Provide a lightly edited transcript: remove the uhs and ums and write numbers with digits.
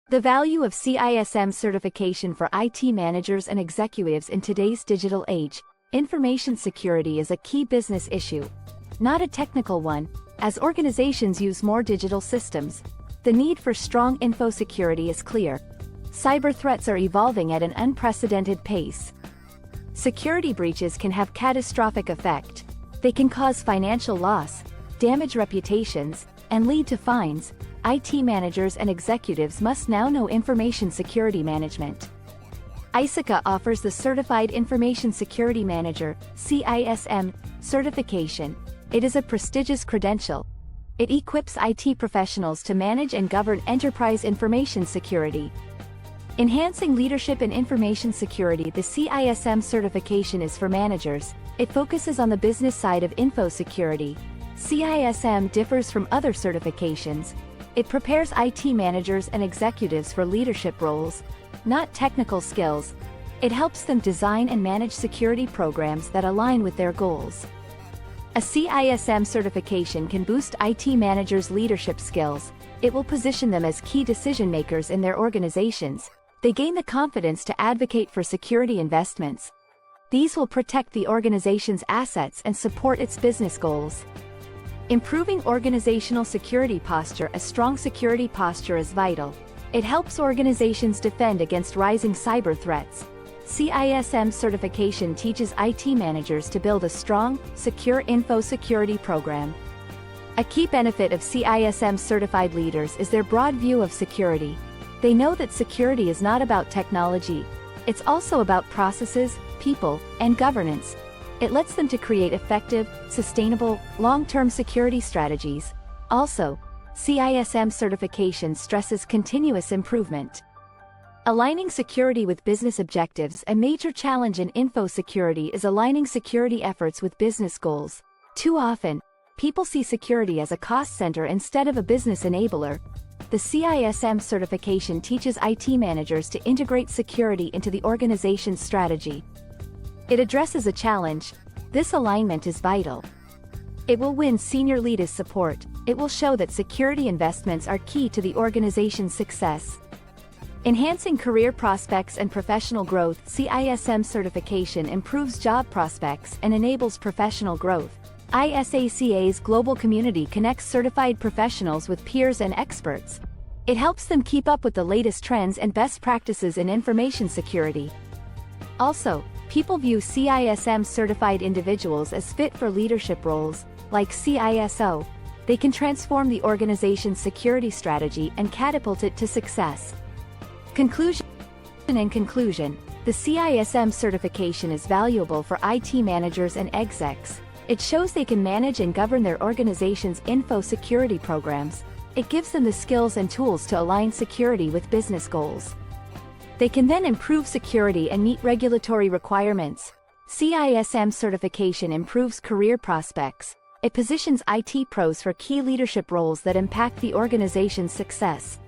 The value of CISM certification for IT managers and executives in today's digital age. Information security is a key business issue, not a technical one. As organizations use more digital systems, the need for strong info security is clear. Cyber threats are evolving at an unprecedented pace. Security breaches can have catastrophic effect. They can cause financial loss, damage reputations, and lead to fines. IT managers and executives must now know information security management. ISACA offers the Certified Information Security Manager (CISM) certification. It is a prestigious credential. It equips IT professionals to manage and govern enterprise information security. Enhancing leadership in information security. The CISM certification is for managers. It focuses on the business side of info security. CISM differs from other certifications. It prepares IT managers and executives for leadership roles, not technical skills. It helps them design and manage security programs that align with their goals. A CISM certification can boost IT managers' leadership skills. It will position them as key decision-makers in their organizations. They gain the confidence to advocate for security investments. These will protect the organization's assets and support its business goals. Improving organizational security posture. A strong security posture is vital. It helps organizations defend against rising cyber threats. CISM certification teaches IT managers to build a strong, secure info security program. A key benefit of CISM certified leaders is their broad view of security. They know that security is not about technology. It's also about processes, people, and governance. It lets them to create effective, sustainable, long-term security strategies. Also, CISM certification stresses continuous improvement. Aligning security with business objectives. A major challenge in info security is aligning security efforts with business goals. Too often, people see security as a cost center instead of a business enabler. The CISM certification teaches IT managers to integrate security into the organization's strategy. It addresses a challenge. This alignment is vital. It will win senior leaders' support. It will show that security investments are key to the organization's success. Enhancing career prospects and professional growth. CISM certification improves job prospects and enables professional growth. ISACA's global community connects certified professionals with peers and experts. It helps them keep up with the latest trends and best practices in information security. Also, people view CISM certified individuals as fit for leadership roles, like CISO. They can transform the organization's security strategy and catapult it to success. Conclusion. In conclusion, the CISM certification is valuable for IT managers and execs. It shows they can manage and govern their organization's info security programs. It gives them the skills and tools to align security with business goals. They can then improve security and meet regulatory requirements. CISM certification improves career prospects. It positions IT pros for key leadership roles that impact the organization's success.